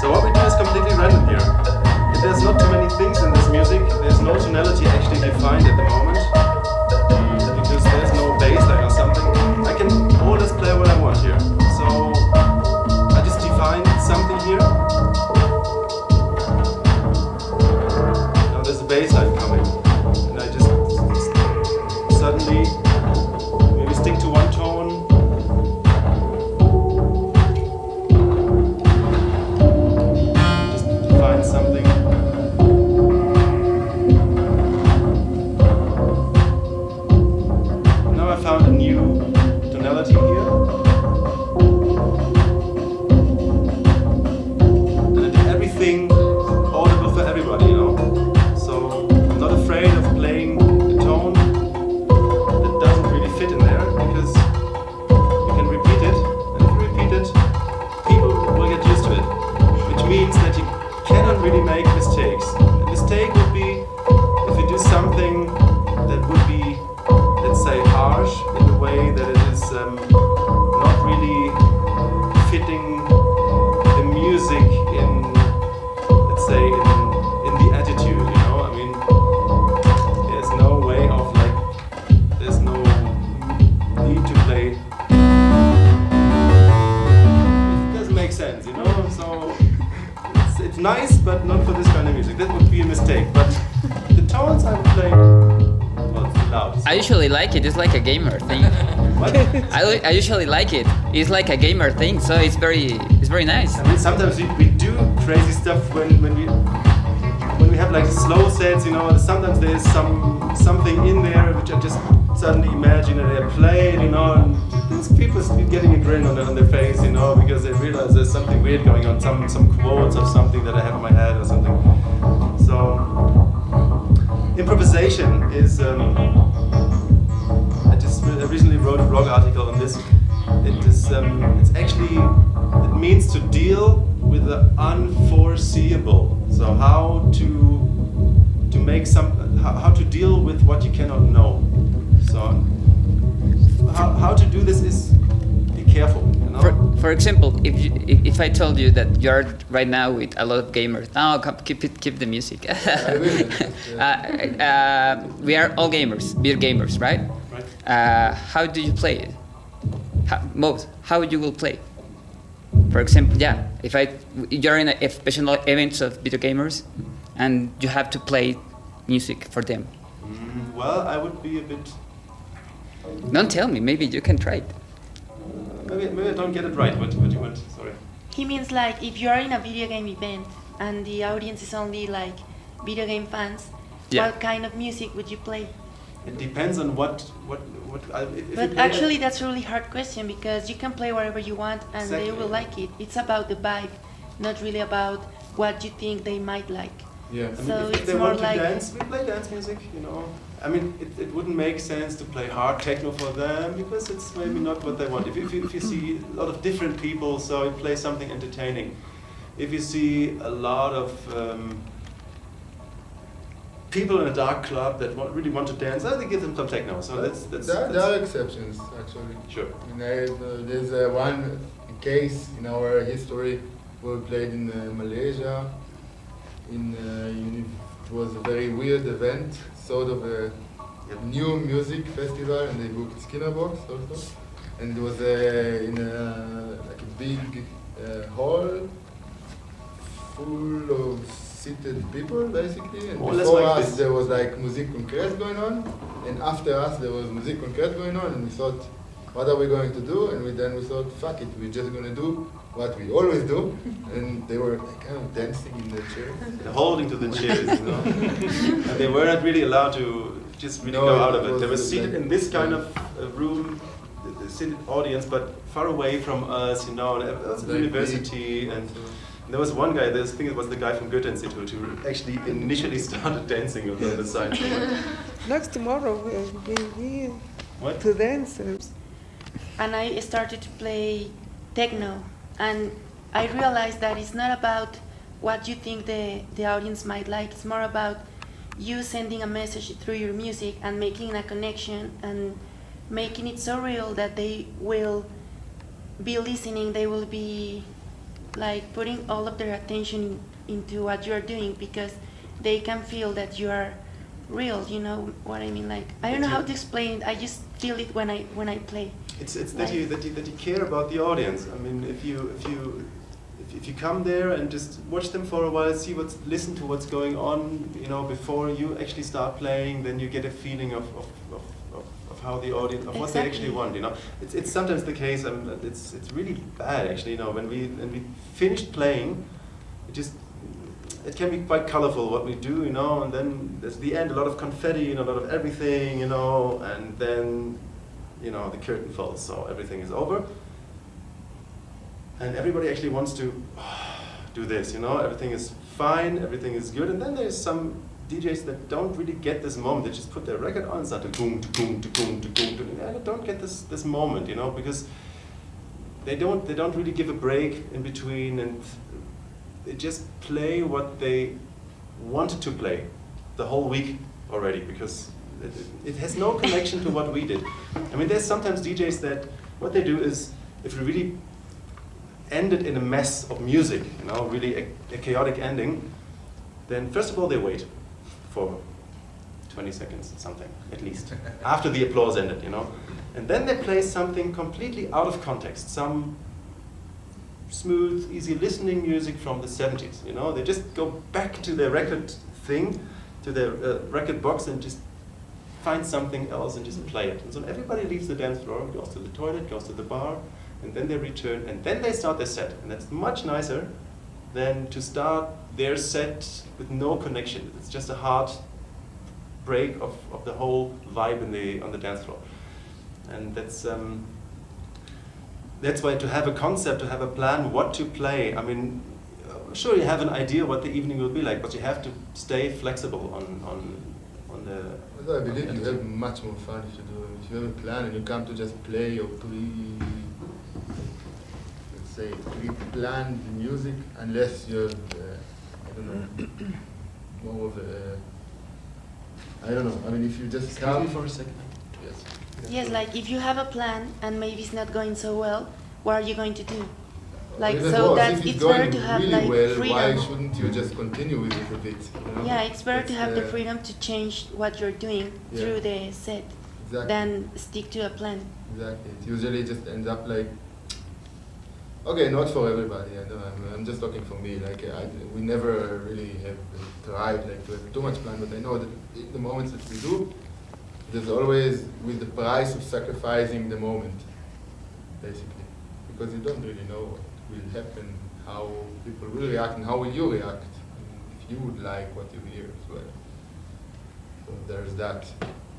So what we do is completely random here. If there's not too many things in this music, there's no tonality actually defined at the moment, because there's no bass line or something. I can more or less play what I want here. So I just define something here. Now there's a bass line coming, and I just suddenly maybe stick to one tone. Find something. Now I found a new tonality here. And I did everything audible for everybody, you know. So I'm not afraid of playing a tone that doesn't really fit in there, because you can repeat it, and if you repeat it, people will get used to it. Which means that you cannot really make mistakes. A mistake would be if you do something that would be, let's say, harsh in a way that it is not really fitting the music in, let's say, in the attitude, you know? I mean, there's no way of there's no need to play. It doesn't make sense, you know? So it's nice, but not for this kind of music. That would be a mistake. But the tones I'm playing, well, it's loud. I usually like it. It's like a gamer thing. What? I usually like it. It's like a gamer thing, so it's very nice. I mean, sometimes we do crazy stuff when we have like slow sets, you know. Sometimes there's something in there which I just suddenly imagine that they play, you know. And these people getting a grin on their face, you know, because they realize there's something weird going on, some quotes of something that I have in my head or something. So improvisation is. I recently wrote a blog article on this. It is. It means to deal with the unforeseeable. So how to make how to deal with what you cannot know. So how to do this is be careful. You know? For example, if I told you that you're right now with a lot of gamers, keep the music. I will. We are all gamers, beer gamers, right? Right. How do you play it? How you will play? For example, if you're in a special events of video gamers, and you have to play music for them. Well, I would be a bit. Don't tell me. Maybe you can try it. Maybe I don't get it right. What you want? Sorry. He means like if you are in a video game event and the audience is only like video game fans, what kind of music would you play? It depends on what. But actually, that's a really hard question because you can play whatever you want and they will like it. It's about the vibe, not really about what you think they might like. Yeah. I mean, So if it's they more want to like dance, we play dance music, you know. I mean, it wouldn't make sense to play hard techno for them because it's maybe not what they want. If you see a lot of different people, so you play something entertaining. If you see a lot of people in a dark club that really want to dance, I think give them some techno. So There are exceptions, actually. Sure. There's one case in our history where we played in Malaysia. It was a very weird event, sort of a new music festival, and they booked skinnerbox also. And it was in like a big hall full of seated people, basically. And before like us, this. there was like music concrete going on, and after us, there was music concrete going on. And we thought, what are we going to do? And then we thought, fuck it, we're just going to do what we always do. And they were like, kind of dancing in the chairs. Holding to the chairs, you know. And they were not really allowed to just really go out of it. They were seated in this kind of room, the seated audience, but far away from us, you know. It was a university, and there was one guy, I think it was the guy from Goethe Institut, who actually initially started dancing on the side. Next tomorrow we What? to dance. and I started to play techno, and I realized that it's not about what you think the audience might like. It's more about you sending a message through your music and making a connection and making it so real that they will be listening. They will be like putting all of their attention into what you are doing because they can feel that you are real. You know what I mean? Like I don't know how to explain it. I just feel it when I play. It's that you care about the audience. I mean, if you come there and just watch them for a while, listen to what's going on, you know, before you actually start playing, then you get a feeling of how the audience, of what they actually want, you know. It's sometimes the case. It's really bad actually, you know. When we finished playing, it can be quite colorful what we do, you know, and then there's the end, a lot of confetti and a lot of everything, you know, and then, you know, the curtain falls, so everything is over. And everybody actually wants to do this, you know, everything is fine, everything is good, and then there's some DJs that don't really get this moment. They just put their record on and start to boom, to boom, to boom, to boom, to boom. They don't get this moment, you know, because they don't really give a break in between, and they just play what they wanted to play the whole week already, because it has no connection to what we did. I mean, there's sometimes DJs that what they do is, if we really end it in a mess of music, you know, really a chaotic ending, then first of all they wait for 20 seconds, something, at least, after the applause ended, you know. And then they play something completely out of context, some smooth, easy listening music from the 70s, you know. They just go back to their record thing, to their record box, and just find something else and just play it. And so everybody leaves the dance floor, goes to the toilet, goes to the bar, and then they return, and then they start their set. And that's much nicer than to start their set with no connection. It's just a hard break of the whole vibe on the dance floor. And that's why to have a concept, to have a plan what to play, I mean, sure you have an idea what the evening will be like, but you have to stay flexible on the... I believe you have much more fun if you have a plan and you come to just play or play. say, pre-planned music unless you're, I don't know, more of a, I don't know. I mean, if you just Excuse come me for a second. Yes. Yes, like if you have a plan and maybe it's not going so well, what are you going to do? Like, Even so worse, that if it's better going to have really like well, freedom. why shouldn't you just continue with it a bit? You know? Yeah, it's better to That's, have the freedom to change what you're doing Yeah. through the set Exactly. than stick to a plan. Exactly. It usually just ends up like, okay, not for everybody. I know, I'm just talking for me. Like, we never really have tried like to have too much plan, but I know that in the moments that we do, there's always with the price of sacrificing the moment, basically, because you don't really know what will happen, how people will react, and how will you react, and if you would like what you hear as well. So there's that,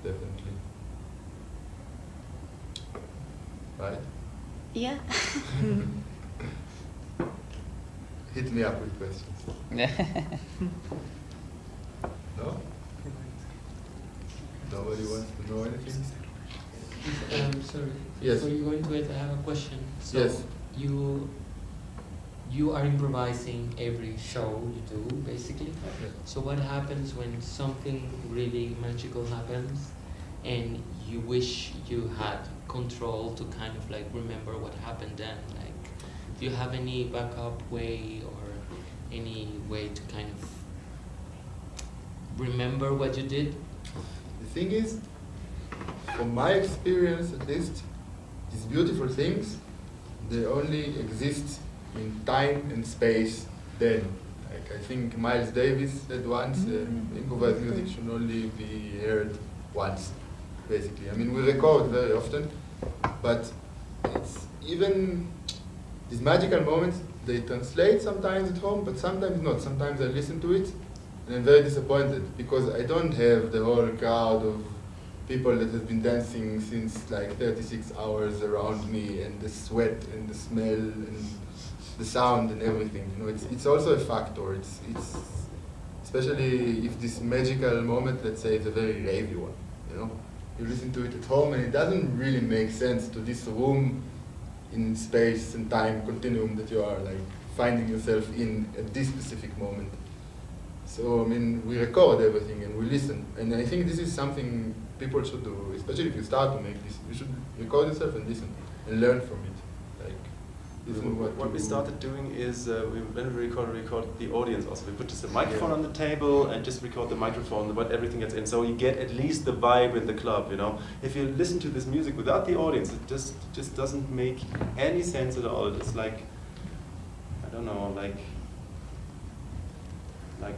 definitely. Right? Yeah. Hit me up with questions. No? Nobody wants to know anything? Sorry. Yes. Before you go into it, I have a question. So Yes. you are improvising every show you do, basically. So what happens when something really magical happens, and you wish you had control to kind of like remember what happened then? Like, do you have any backup way or any way to kind of remember what you did? The thing is, from my experience at least, these beautiful things, they only exist in time and space then. Like I think Miles Davis said once, improvised music should only be heard once, basically. I mean, we record very often, but it's even these magical moments, they translate sometimes at home, but sometimes not. Sometimes I listen to it and I'm very disappointed because I don't have the whole crowd of people that have been dancing since like 36 hours around me, and the sweat and the smell and the sound and everything. You know, it's also a factor. It's especially if this magical moment, let's say, is a very ravey one. You know, you listen to it at home and it doesn't really make sense to this room in space and time continuum that you are like finding yourself in at this specific moment. So I mean, we record everything and we listen, and I think this is something people should do, especially if you start to make this. You should record yourself and listen and learn from it. Like, listen What we started doing is when we record the audience also. We put just a microphone on the table and just record the microphone, what everything gets in. So you get at least the vibe in the club, you know. If you listen to this music without the audience, it just doesn't make any sense at all. It's like, I don't know, like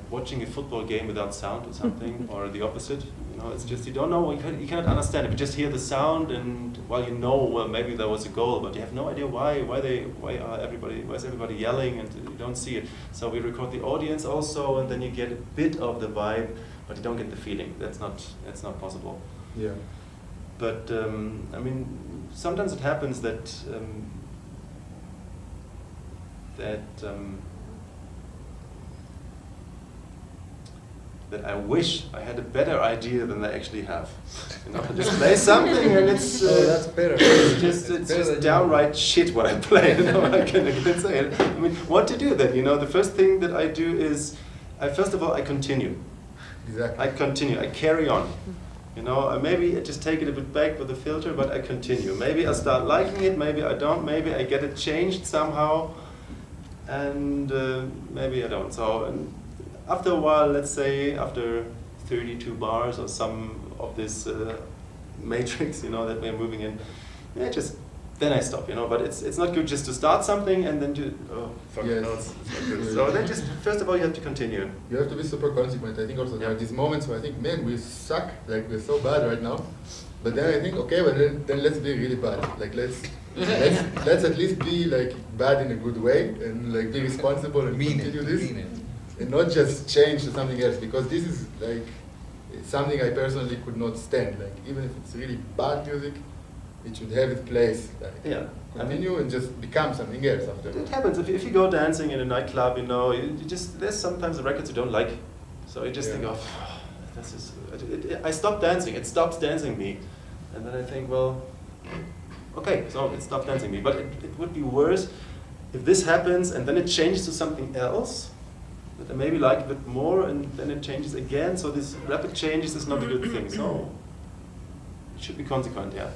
watching a football game without sound or something, or the opposite. You know, it's just you don't know, you cannot understand it. You just hear the sound, and well, you know, well, maybe there was a goal, but you have no idea why is everybody yelling, and you don't see it. So we record the audience also, and then you get a bit of the vibe, but you don't get the feeling. That's not possible. Yeah. But I mean, sometimes it happens that that I wish I had a better idea than I actually have. You know, I just play something and it's that's better. it's just downright shit what I play. You know, I can say it. I mean, what to do then? You know, the first thing that I do is, first of all, I continue. Exactly. I continue. I carry on. You know, maybe I just take it a bit back with the filter, but I continue. Maybe I start liking it. Maybe I don't. Maybe I get it changed somehow, and maybe I don't. So. After a while, let's say after 32 bars or some of this matrix, you know, that we're moving in, then I stop, you know. But it's not good just to start something and then Yes. no, it's not good. So then just first of all you have to continue. You have to be super consequent. I think also there are these moments where I think, man, we suck, like we're so bad right now. But then I think, okay, well then let's be really bad. Like let's at least be like bad in a good way and like be responsible and continue this. And not just change to something else, because this is like it's something I personally could not stand. Like even if it's really bad music, it should have its place. Like, continue and just become something else after. It happens if you go dancing in a nightclub, you know, you just there's sometimes the records you don't like, so you just think of this is. I stop dancing. It stops dancing me, and then I think, well, okay, so it stopped dancing me. But it would be worse if this happens and then it changes to something else, that I maybe like a bit more, and then it changes again, so this rapid changes is not a good thing. So it should be consequent, yeah.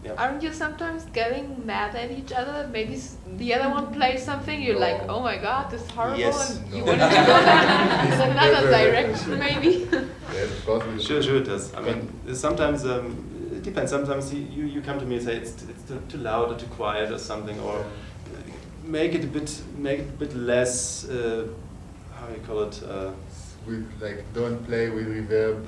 Yeah. Aren't you sometimes getting mad at each other? Maybe the other one plays something, you're like, oh my god, this is horrible, Yes. and you wanted to go in another direction, maybe. Yes, of course. Sure, it does. I mean, sometimes it depends. Sometimes you come to me and say it's too loud or too quiet or something, or make it a bit less. How you call it? With like, don't play with reverb.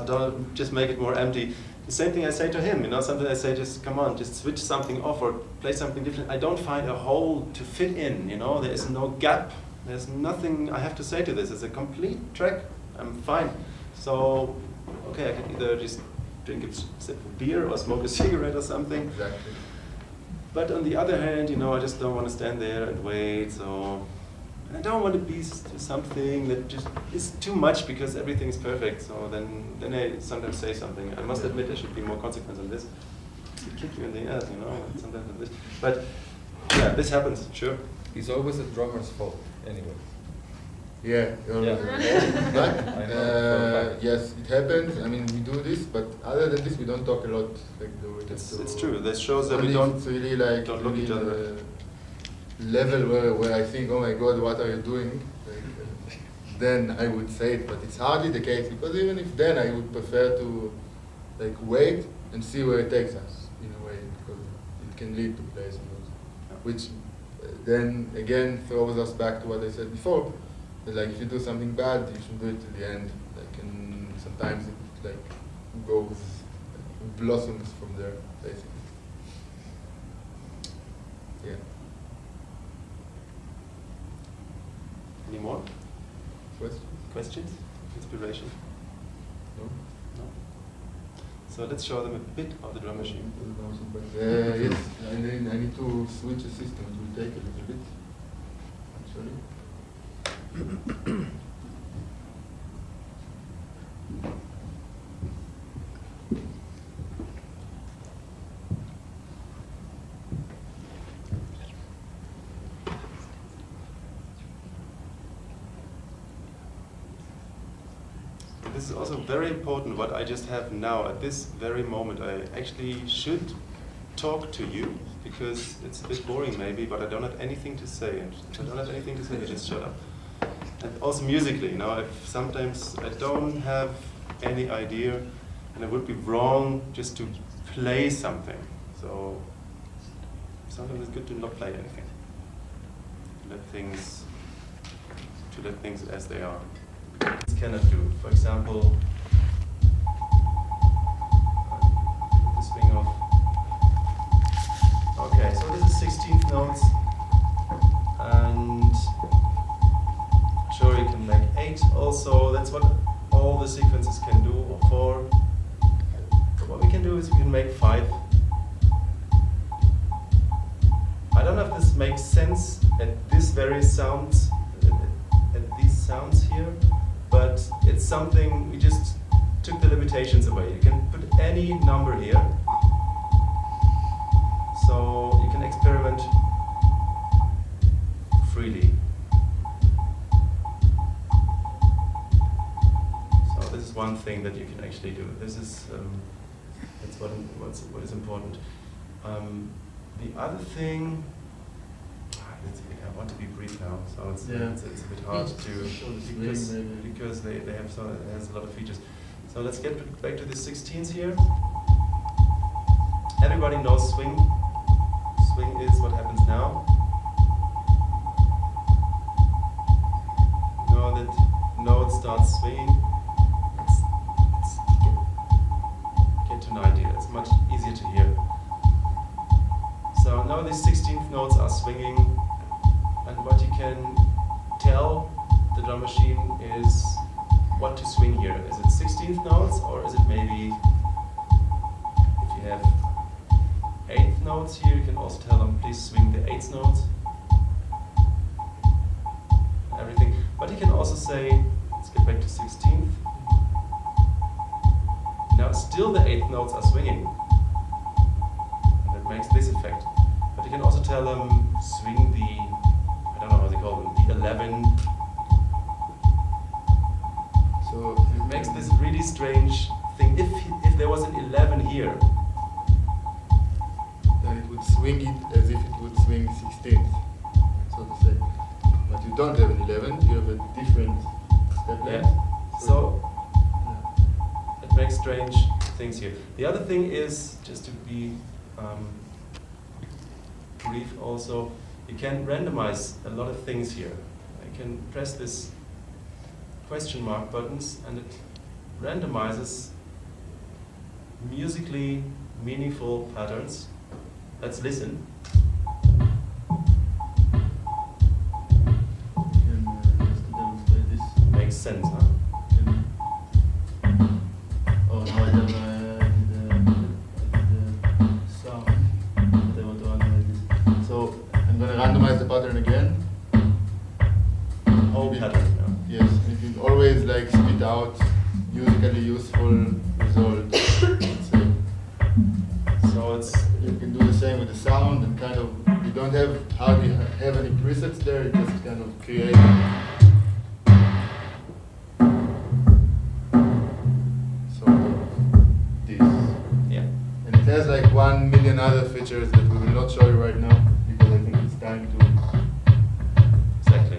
Don't just make it more empty. The same thing I say to him. Sometimes I say, just come on, just switch something off or play something different. I don't find a hole to fit in. There is no gap. There's nothing I have to say to this. It's a complete track. I'm fine. So, okay, I can either just drink a sip of beer or smoke a cigarette or something. Exactly. But on the other hand, I just don't want to stand there and wait. So, and I don't want to be something that just is too much because everything is perfect. So then I sometimes say something. I must admit there should be more consequence on this. To kick you in the ass, sometimes on this. But yeah, this happens, sure. It's always a drummer's fault, anyway. Yeah. But I know. yes, it happens. I mean, we do this, but other than this, we don't talk a lot. Like It's true. This shows that we only don't. It's really like don't look each other. Level where I think, oh my God, what are you doing? Like, then I would say it, but it's hardly the case, because even if then I would prefer to like wait and see where it takes us in a way, because it can lead to places, which then again throws us back to what I said before. That, like, if you do something bad, you should do it to the end. Like, and sometimes it like goes, blossoms from there, basically. Yeah. Any more Questions? questions? Inspiration? No? No. So let's show them a bit of the drum machine. Yes, I need to switch a system. It will take a little bit, actually. This is also very important what I just have now at this very moment. I actually should talk to you because it's a bit boring maybe, but I don't have anything to say. And if I don't have anything to say, I just shut up. And also musically, if sometimes I don't have any idea and it would be wrong just to play something. So sometimes it's good to not play anything. To let things as they are. This cannot do. For example, the swing off. Okay, so this is 16th notes, and sure you can make 8 also. That's what all the sequences can do, or 4. So what we can do is we can make 5. I don't know if this makes sense at this very sounds, at these sounds here. But it's something, we just took the limitations away. You can put any number here. So you can experiment freely. So this is one thing that you can actually do. This is, that's what is important. The other thing, I want to be brief now, so it's a bit hard to, because they have it has a lot of features. So let's get back to the 16s here. Everybody knows swing. Swing is what happens now. You know that note starts swinging. Get to an idea. It's much easier to hear. So now these 16th notes are swinging. And what you can tell the drum machine is what to swing here. Is it 16th notes, or is it maybe, if you have 8th notes here, you can also tell them, please swing the 8th notes. Everything. But you can also say, let's get back to 16th. Now still the 8th notes are swinging. And that makes this effect. But you can also tell them swing the, I don't know how they call them, the 11. So It makes this really strange thing. If there was an 11 here, then it would swing it as if it would swing 16th, so to say. But you don't have an 11, you have a different step length. so it makes strange things here. The other thing is, just to be brief also, you can randomize a lot of things here. I can press this question mark buttons and it randomizes musically meaningful patterns. Let's listen. Just to demonstrate this. Makes sense, huh? Oh, now I did the sound. But I want to randomize this. So I'm going to randomize the pattern again. Whole Maybe- pattern. Yes, and it will always like spit out musically useful results. Let's say. So it's You can do the same with the sound and kind of, you don't hardly have any presets there, you just kind of create. So this. yeah. And it has like 1 million other features that we will not show you right now because I think it's time to Exactly.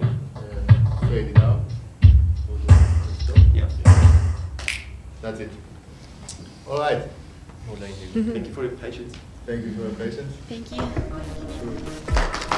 fade it out. So just stop. Yeah. That's it. All right. Thank you for your patience. Thank you for your patience. Thank you. Sure.